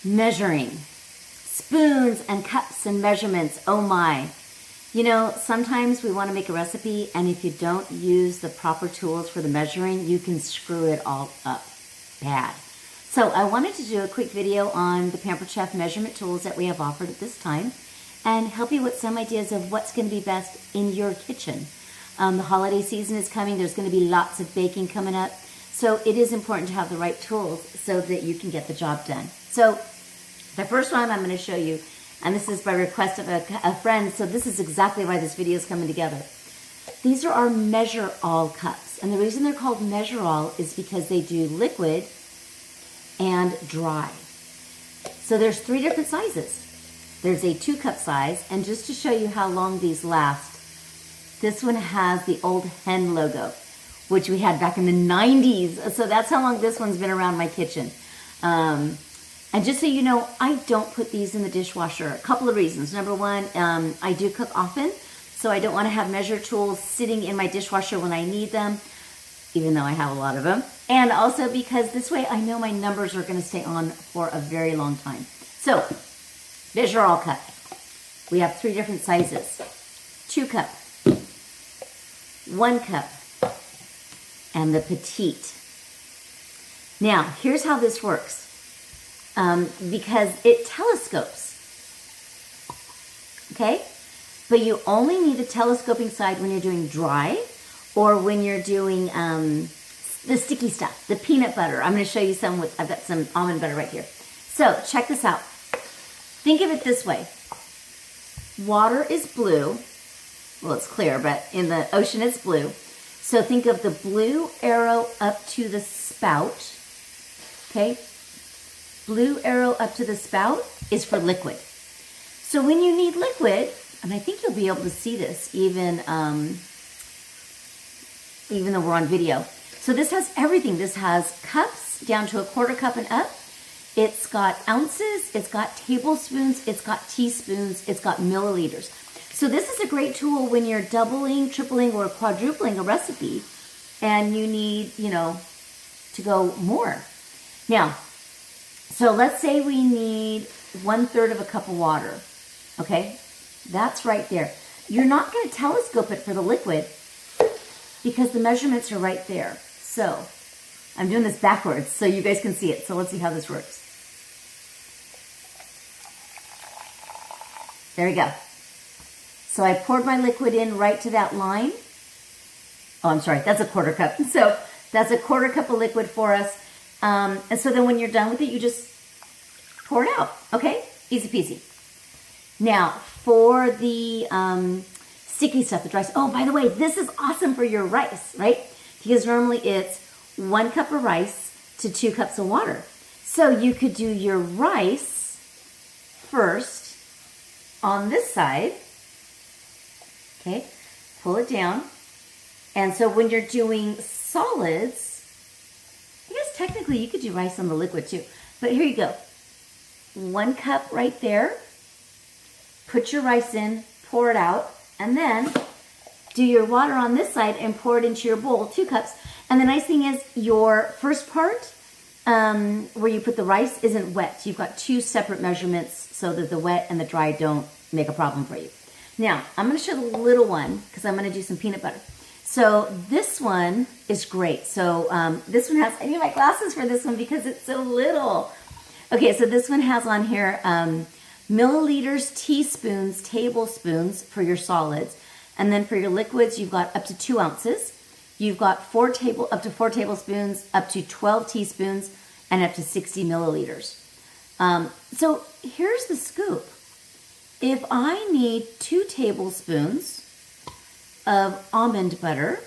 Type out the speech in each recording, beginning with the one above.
Measuring. Spoons and cups and measurements, oh my. You know, sometimes we want to make a recipe, and if you don't use the proper tools for the measuring, you can screw it all up bad. So I wanted to do a quick video on the Pampered Chef measurement tools that we have offered at this time and help you with some ideas of what's going to be best in your kitchen. The holiday season is coming. There's going to be lots of baking coming up. So it is important to have the right tools so that you can get the job done. So the first one I'm going to show you, and this is by request of a friend, so this is exactly why this video is coming together. These are our Measure All cups, and the reason they're called Measure All is because they do liquid and dry. So there's 3 different sizes. There's a 2-cup size, and just to show you how long these last, this one has the old hen logo, which we had back in the 90s. So that's how long this one's been around my kitchen. And just so you know, I don't put these in the dishwasher. A couple of reasons. Number one, I do cook often, so I don't want to have measure tools sitting in my dishwasher when I need them, even though I have a lot of them. And also because this way I know my numbers are going to stay on for a very long time. So, Measure All cup. We have 3 different sizes. 2 cup, 1 cup, and the petite. Now, here's how this works. Because it telescopes, okay? But you only need a telescoping side when you're doing dry or when you're doing the sticky stuff, the peanut butter. I'm going to show you some with, I've got some almond butter right here. So check this out. Think of it this way. Water is blue. Well, it's clear, but in the ocean it's blue. So think of the blue arrow up to the spout, okay? Blue arrow up to the spout is for liquid. So when you need liquid, and I think you'll be able to see this even though we're on video. So this has everything. This has cups down to a 1/4 cup and up. It's got ounces, it's got tablespoons, it's got teaspoons, it's got milliliters. So this is a great tool when you're doubling, tripling, or quadrupling a recipe and you need, you know, to go more. Now, so let's say we need 1/3 of a cup of water, okay? That's right there. You're not going to telescope it for the liquid because the measurements are right there. So I'm doing this backwards so you guys can see it. So let's see how this works. There we go. So I poured my liquid in right to that line. Oh, I'm sorry, that's a 1/4 cup. So that's a 1/4 cup of liquid for us. And so then when you're done with it, you just pour it out, okay? Easy peasy. Now, for the sticky stuff, the dry stuff. Oh, by the way, this is awesome for your rice, right? Because normally it's 1 cup of rice to 2 cups of water. So you could do your rice first on this side, okay? Pull it down. And so when you're doing solids, I guess technically you could do rice on the liquid too. But here you go. 1 cup right there. Put your rice in, pour it out, and then do your water on this side and pour it into your bowl, 2 cups. And the nice thing is your first part, where you put the rice, isn't wet. You've got 2 separate measurements so that the wet and the dry don't make a problem for you. Now, I'm going to show the little one because I'm going to do some peanut butter. So this one is great. So this one has, I need my glasses for this one because it's so little. Okay, so this one has on here milliliters, teaspoons, tablespoons for your solids. And then for your liquids, you've got up to 2 ounces. You've got up to 4 tablespoons, up to 12 teaspoons, and up to 60 milliliters. So here's the scoop. If I need 2 tablespoons of almond butter,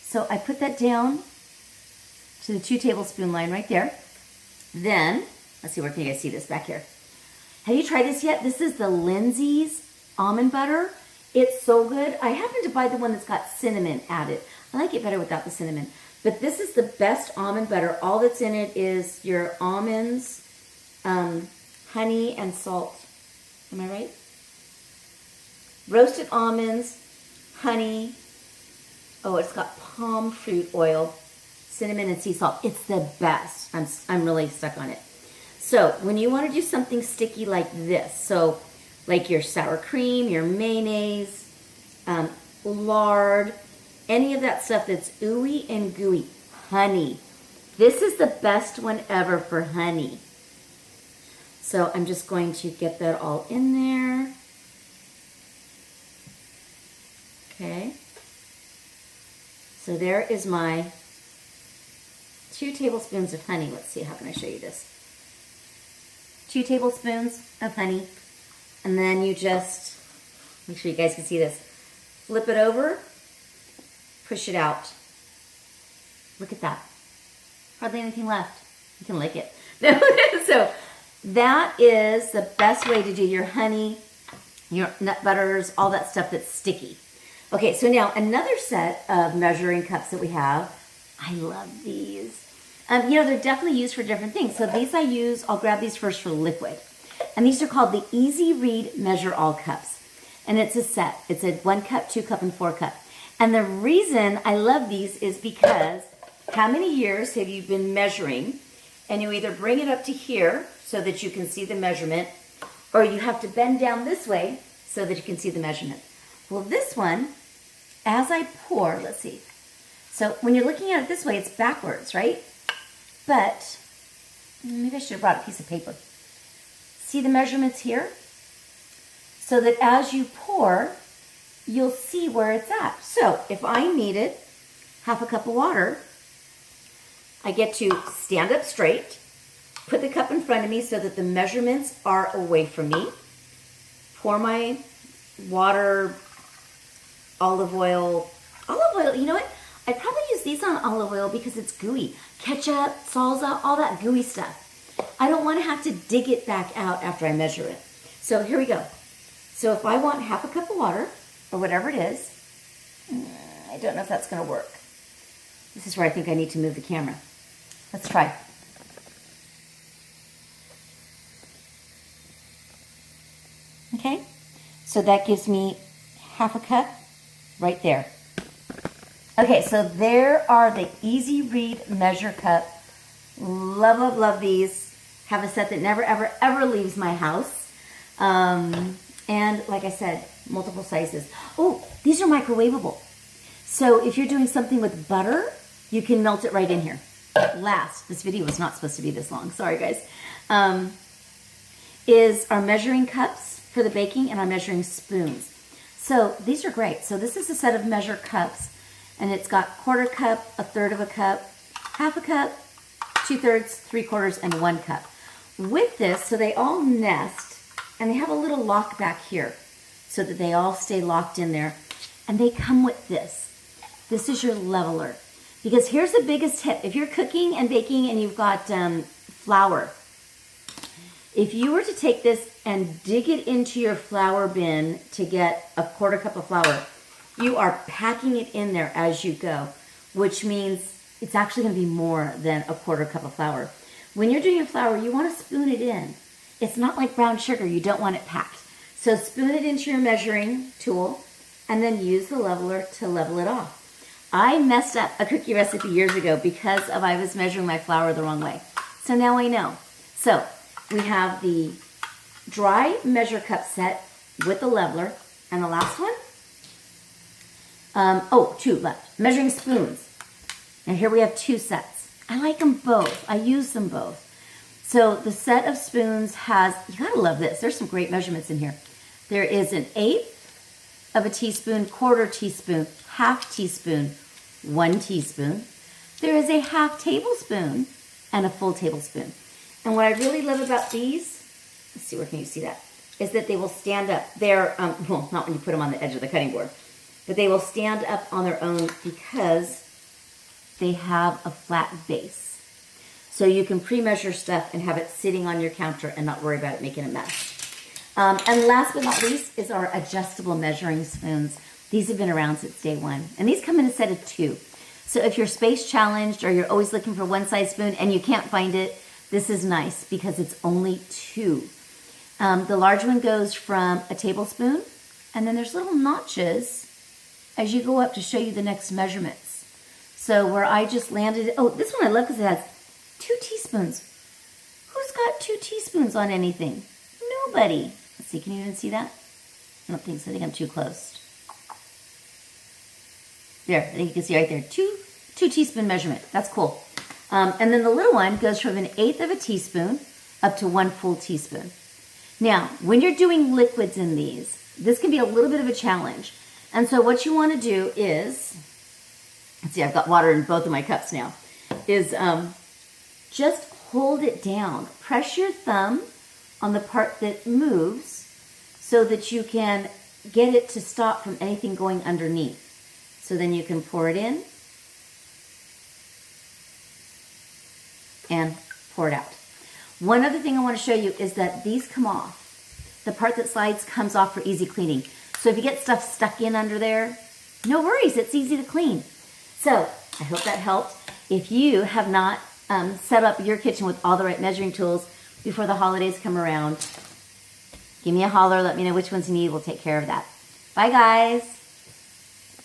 so I put that down to the 2 tablespoon line right there. Then, let's see, where can you guys see this back here? Have you tried this yet? This is the Lindsay's almond butter. It's so good. I happen to buy the one that's got cinnamon added. I like it better without the cinnamon. But this is the best almond butter. All that's in it is your almonds, honey, and salt. Am I right? Roasted almonds, honey. Oh, it's got palm fruit oil, cinnamon, and sea salt. It's the best. I'm really stuck on it. So when you want to do something sticky like this, so like your sour cream, your mayonnaise, lard, any of that stuff that's ooey and gooey, honey. This is the best one ever for honey. So I'm just going to get that all in there. Okay. So there is my 2 tablespoons of honey. Let's see, how can I show you this? 2 tablespoons of honey. And then you just, make sure you guys can see this, flip it over, push it out. Look at that. Hardly anything left. You can lick it. So that is the best way to do your honey, your nut butters, all that stuff that's sticky. Okay, so now another set of measuring cups that we have. I love these. You know, they're definitely used for different things. So these I use, I'll grab these first for liquid. And these are called the Easy Read Measure All Cups. And it's a set. It's a 1 cup, 2 cup, and 4 cup. And the reason I love these is because how many years have you been measuring, and you either bring it up to here so that you can see the measurement, or you have to bend down this way so that you can see the measurement. Well, this one, as I pour, let's see. So when you're looking at it this way, it's backwards, right? But maybe I should have brought a piece of paper. See the measurements here? So that as you pour, you'll see where it's at. So if I needed half a cup of water, I get to stand up straight, put the cup in front of me so that the measurements are away from me, pour my water, olive oil, you know what? I'd probably use these on olive oil because it's gooey. Ketchup, salsa, all that gooey stuff. I don't want to have to dig it back out after I measure it. So here we go. So if I want half a cup of water, or whatever it is, I don't know if that's going to work. This is where I think I need to move the camera. Let's try. Okay, so that gives me half a cup right there. Okay, so there are the Easy Read Measure Cup. Love, love, love these. Have a set that never, ever, ever leaves my house. And like I said, multiple sizes. Oh, these are microwavable. So if you're doing something with butter, you can melt it right in here. Last, this video was not supposed to be this long. Sorry, guys. Is our measuring cups for the baking and our measuring spoons. So these are great. So this is a set of measure cups. And it's got 1/4 cup, 1/3 of a cup, half a cup, 2/3, 3/4, and 1 cup. With this, so they all nest, and they have a little lock back here so that they all stay locked in there. And they come with this. This is your leveler. Because here's the biggest tip. If you're cooking and baking and you've got flour, if you were to take this and dig it into your flour bin to get a 1/4 cup of flour, you are packing it in there as you go, which means it's actually going to be more than a 1/4 cup of flour. When you're doing your flour, you want to spoon it in. It's not like brown sugar. You don't want it packed. So spoon it into your measuring tool and then use the leveler to level it off. I messed up a cookie recipe years ago because I was measuring my flour the wrong way. So now I know. So we have the dry measure cup set with the leveler. And the last one? 2 left. Measuring spoons. Now here we have 2 sets. I like them both. I use them both. So the set of spoons has, you gotta love this. There's some great measurements in here. There is an 1/8 of a teaspoon, 1/4 teaspoon, 1/2 teaspoon, 1 teaspoon. There is a 1/2 tablespoon and a full tablespoon. And what I really love about these, let's see, where can you see that, is that they will stand up. They're, well, not when you put them on the edge of the cutting board, but they will stand up on their own because they have a flat base. So you can pre-measure stuff and have it sitting on your counter and not worry about it making a mess. And last but not least is our adjustable measuring spoons. These have been around since day one. And these come in a set of 2. So if you're space challenged or you're always looking for one size spoon and you can't find it, this is nice because it's only 2. The large one goes from a tablespoon, and then there's little notches as you go up to show you the next measurements. So where I just landed, oh, this one I love because it has 2 teaspoons. Who's got 2 teaspoons on anything? Nobody. Let's see, can you even see that? I don't think so. I think I'm too close. There, I think you can see right there. Two teaspoon measurement. That's cool. And then the little one goes from 1/8 of a teaspoon up to 1 full teaspoon. Now, when you're doing liquids in these, this can be a little bit of a challenge. And so what you want to do is, let's see, I've got water in both of my cups now, is just hold it down. Press your thumb on the part that moves so that you can get it to stop from anything going underneath. So then you can pour it in and pour it out. One other thing I want to show you is that these come off. The part that slides comes off for easy cleaning. So if you get stuff stuck in under there, no worries, it's easy to clean. So I hope that helped. If you have not set up your kitchen with all the right measuring tools before the holidays come around, give me a holler, let me know which ones you need, we'll take care of that. Bye guys.